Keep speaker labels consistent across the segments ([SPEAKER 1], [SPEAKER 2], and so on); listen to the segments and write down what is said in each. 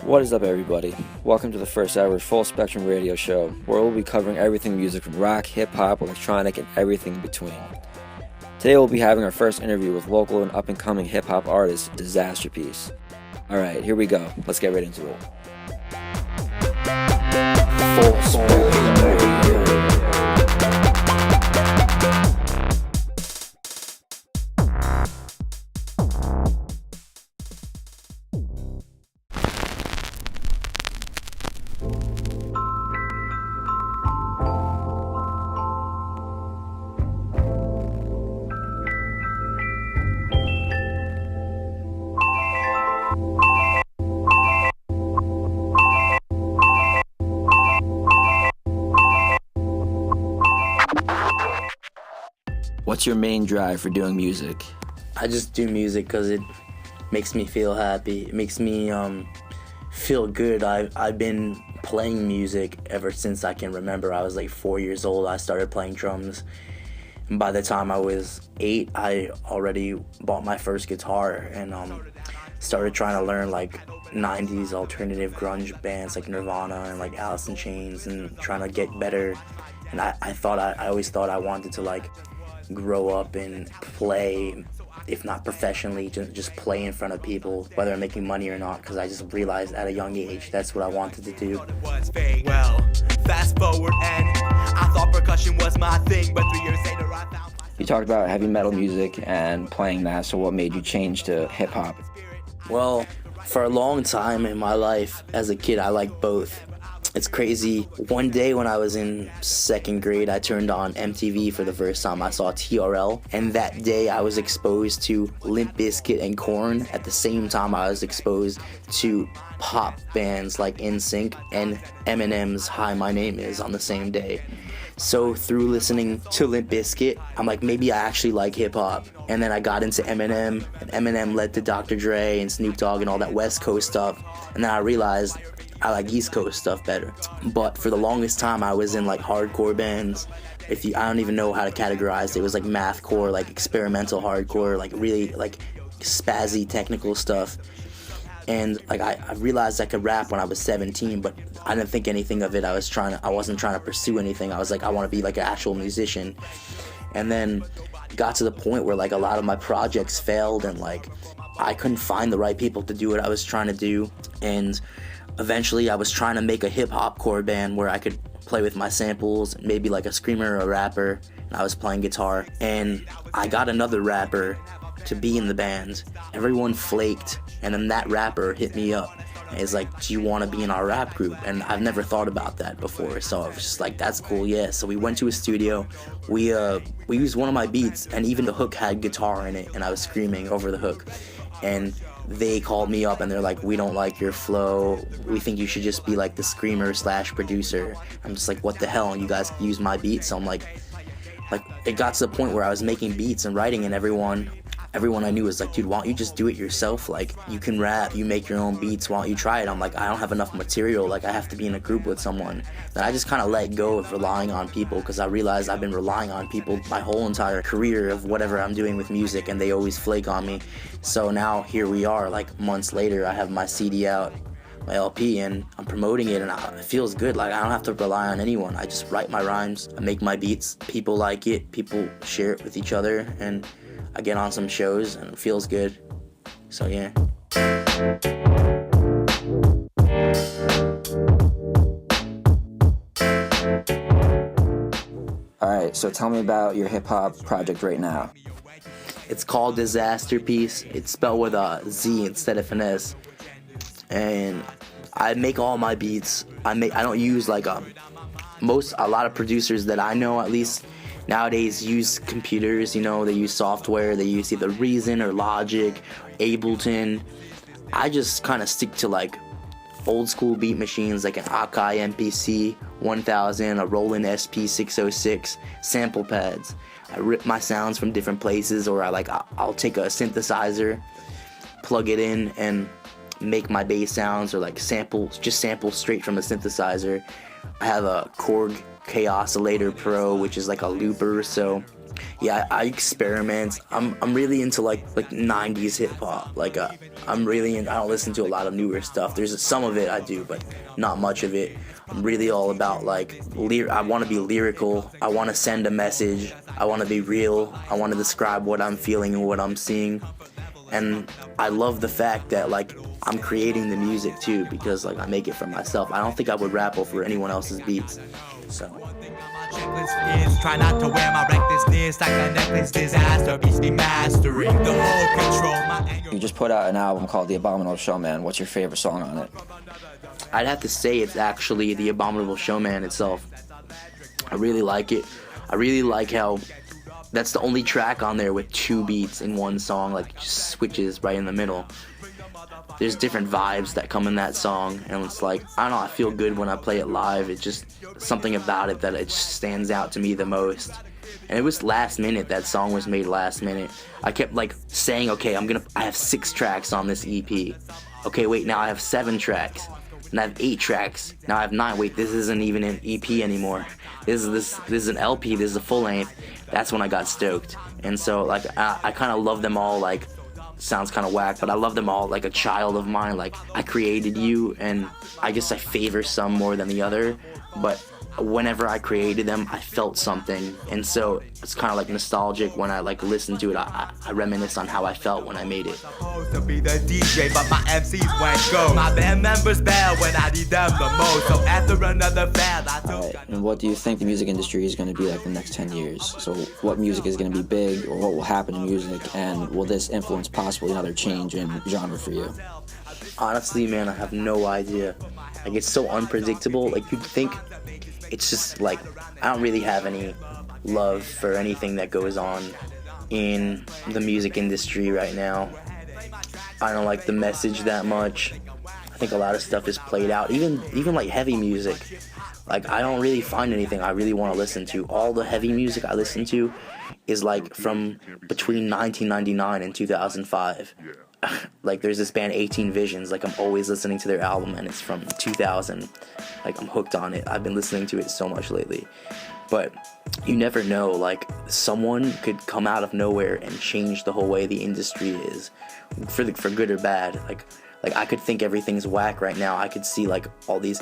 [SPEAKER 1] What is up, everybody? Welcome to the first ever full spectrum radio show, where we'll be covering everything music from rock, hip-hop, electronic, and everything in between. Today we'll be having our first interview with local and up-and-coming hip-hop artist, Dizasterpiece. Alright, here we go. Let's get right into it. Full spectrum radio. What's your main drive for doing music?
[SPEAKER 2] I just do music because it makes me feel happy. It makes me feel good. I've been playing music ever since I can remember. I was like 4 years old. I started playing drums. And by the time I was 8, I already bought my first guitar and started trying to learn like 90s alternative grunge bands like Nirvana and like Alice in Chains and trying to get better. And I always thought I wanted to like grow up and play, if not professionally, just play in front of people, whether I'm making money or not, because I just realized at a young age that's what I wanted to do.
[SPEAKER 3] Well, fast forward and I thought percussion was my thing, but 3 years later I found.
[SPEAKER 1] You talked about heavy metal music and playing that, so what made you change to hip-hop?
[SPEAKER 2] Well, for a long time in my life as a kid, I liked both. It's crazy. One day when I was in 2nd grade, I turned on MTV for the first time. I saw TRL, and that day I was exposed to Limp Bizkit and Korn. At the same time, I was exposed to pop bands like NSYNC and Eminem's Hi, My Name Is on the same day. So through listening to Limp Bizkit, I'm like, maybe I actually like hip-hop. And then I got into Eminem, and Eminem led to Dr. Dre and Snoop Dogg and all that West Coast stuff. And then I realized I like East Coast stuff better. But for the longest time, I was in like hardcore bands. I don't even know how to categorize it. It was like mathcore, like experimental hardcore, like really like spazzy technical stuff. And like I realized I could rap when I was 17, but I didn't think anything of it. I wasn't trying to pursue anything. I was like, I want to be like an actual musician. And then got to the point where like a lot of my projects failed, and like I couldn't find the right people to do what I was trying to do. And eventually I was trying to make a hip-hop core band where I could play with my samples, maybe like a screamer or a rapper, and I was playing guitar. And I got another rapper to be in the band. Everyone flaked, and then that rapper hit me up. And he's like, do you want to be in our rap group? And I've never thought about that before, so I was just like, that's cool, yeah. So we went to a studio, we used one of my beats, and even the hook had guitar in it, and I was screaming over the hook. And they called me up and they're like, we don't like your flow, we think you should just be like the screamer / producer. I'm just like, what the hell, and you guys use my beats? So I'm like it got to the point where I was making beats and writing, and everyone I knew was like, dude, why don't you just do it yourself? Like, you can rap, you make your own beats, why don't you try it? I'm like, I don't have enough material, like I have to be in a group with someone. Then I just kind of let go of relying on people, because I realized I've been relying on people my whole entire career of whatever I'm doing with music, and they always flake on me. So now here we are, like months later, I have my CD out, my LP, and I'm promoting it, and it feels good. Like, I don't have to rely on anyone. I just write my rhymes, I make my beats, people like it, people share it with each other, and I get on some shows and it feels good. So yeah.
[SPEAKER 1] Alright, so tell me about your hip-hop project right now.
[SPEAKER 2] It's called Dizasterpiece. It's spelled with a Z instead of an S. And I make all my beats. I don't use like a lot of producers that I know, at least nowadays, use computers. You know, they use software. They use either Reason or Logic, Ableton. I just kind of stick to like old school beat machines, like an Akai MPC 1000, a Roland SP 606, sample pads. I rip my sounds from different places, or I'll take a synthesizer, plug it in, and make my bass sounds, or like sample straight from a synthesizer. I have a Korg K-Oscillator Pro, which is like a looper, so Yeah, I experiment. I'm really into like 90s hip hop. Like I'm really I don't listen to a lot of newer stuff. There's some of it I do, but not much of it. I'm really all about like I want to be lyrical. I want to send a message. I want to be real. I want to describe what I'm feeling and what I'm seeing. And I love the fact that like I'm creating the music too, because like I make it for myself. I don't think I would rap over anyone else's beats. So
[SPEAKER 3] Try not to wear my recklessness like a necklace. Dizasterpiece, be mastering the whole control. My anger.
[SPEAKER 1] You just put out an album called The Abominable Showman. What's your favorite song on it?
[SPEAKER 2] I'd have to say it's actually The Abominable Showman itself. I really like it. I really like how that's the only track on there with 2 beats in one song, like just switches right in the middle. There's different vibes that come in that song, and it's like, I don't know, I feel good when I play it live. It's just something about it that it just stands out to me the most. And it was last minute. That song was made last minute. I kept like saying, okay, I have 6 tracks on this EP. Okay, wait, now I have 7 tracks. And I have 8 tracks. Now I have 9. Wait, this isn't even an EP anymore. This is an LP. This is a full length. That's when I got stoked. And so like I kind of love them all. Like, sounds kind of whack, but I love them all like a child of mine. Like, I created you, and I guess I favor some more than the other, but whenever I created them, I felt something, and so it's kind of like nostalgic. When I like listen to it, I reminisce on how I felt when I made it.
[SPEAKER 3] Supposed to be the DJ, but my MCs went go. My band members bail when I need them the most. So after another fail, I took.
[SPEAKER 1] Alright, and what do you think the music industry is going to be like the next 10 years? So what music is going to be big, or what will happen in music, and will this influence possibly another change in genre for you?
[SPEAKER 2] Honestly, man, I have no idea. Like, it's so unpredictable. Like, you'd think it's just like, I don't really have any love for anything that goes on in the music industry right now. I don't like the message that much. I think a lot of stuff is played out, even like heavy music. Like, I don't really find anything I really want to listen to. All the heavy music I listen to is like from between 1999 and 2005. Like, there's this band 18 Visions. Like, I'm always listening to their album, and it's from 2000. Like, I'm hooked on it. I've been listening to it so much lately. But you never know, like, someone could come out of nowhere and change the whole way the industry is, for good or bad. Like I could think everything's whack right now. I could see like all these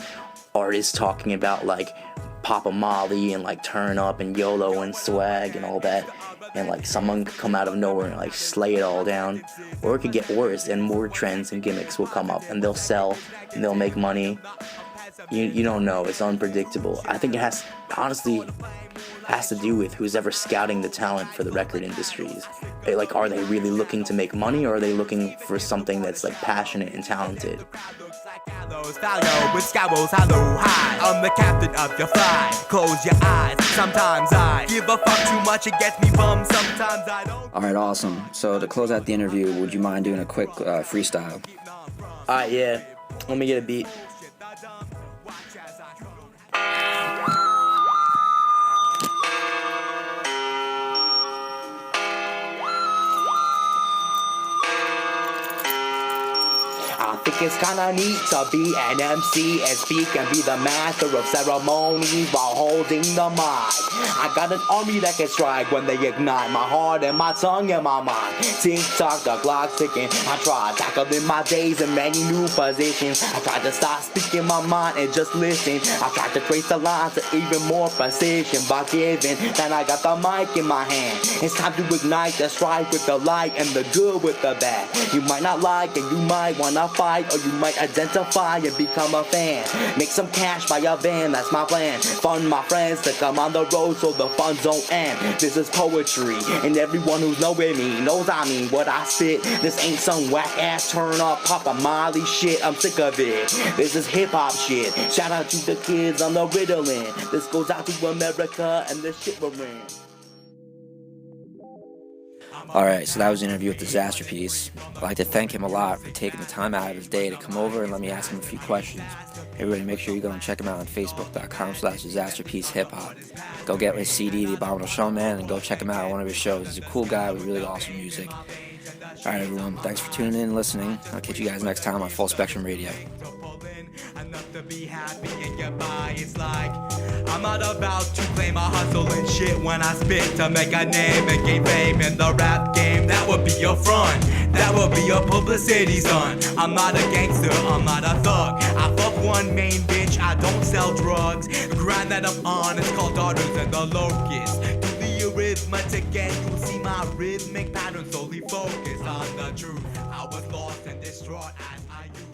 [SPEAKER 2] artists talking about like Papa Molly and like Turn Up and YOLO and Swag and all that, and like someone could come out of nowhere and like slay it all down. Or it could get worse, and more trends and gimmicks will come up, and they'll sell and they'll make money. You don't know. It's unpredictable. I think it honestly has to do with who's ever scouting the talent for the record industries. Like, are they really looking to make money, or are they looking for something that's like passionate and talented?
[SPEAKER 3] With scowls, hello, hi. I'm the captain of your flight. Close your eyes. Sometimes I give a fuck too much. It gets me bummed. Sometimes I don't.
[SPEAKER 1] Alright, awesome. So to close out the interview, would you mind doing a quick freestyle?
[SPEAKER 2] Alright, yeah. Let me get a beat. I think it's kinda neat to be an MC and speak and be the master of ceremonies while holding the mic. I got an army that can strike when they ignite my heart and my tongue and my mind. Tick tock, the clock's ticking. I try tackling my days in many new positions. I try to stop speaking my mind and just listen. I try to trace the lines to even more precision by giving that I got the mic in my hand. It's time to ignite the strife with the light and the good with the bad. You might not like and you might wanna fight, or you might identify and become a fan. Make some cash, buy a van, that's my plan. Fund my friends to come on the road so the fun don't end. This is poetry, and everyone who's knowing me knows I mean what I spit. This ain't some whack ass turn up Papa Molly shit, I'm sick of it. This is hip hop shit. Shout out to the kids on the Ritalin. This goes out to America and the shit we're in.
[SPEAKER 1] Alright, so that was an interview with Dizasterpiece. I'd like to thank him a lot for taking the time out of his day to come over and let me ask him a few questions. Everybody, make sure you go and check him out on Facebook.com/DizasterpieceHipHop. Go get his CD, The Abominable Showman, and go check him out at one of his shows. He's a cool guy with really awesome music. Alright, everyone, thanks for tuning in and listening. I'll catch you guys next time on Full Spectrum Radio.
[SPEAKER 3] Enough to be happy and get by. It's like I'm not about to play claim I hustle and shit when I spit to make a name and gain fame in the rap game. That would be your front, that would be your publicity stunt. I'm not a gangster, I'm not a thug. I fuck one main bitch, I don't sell drugs. The grind that I'm on is called Daughters and the Locusts. Do the arithmetic and you'll see my rhythmic pattern solely focused on the truth. I was lost and distraught as I used.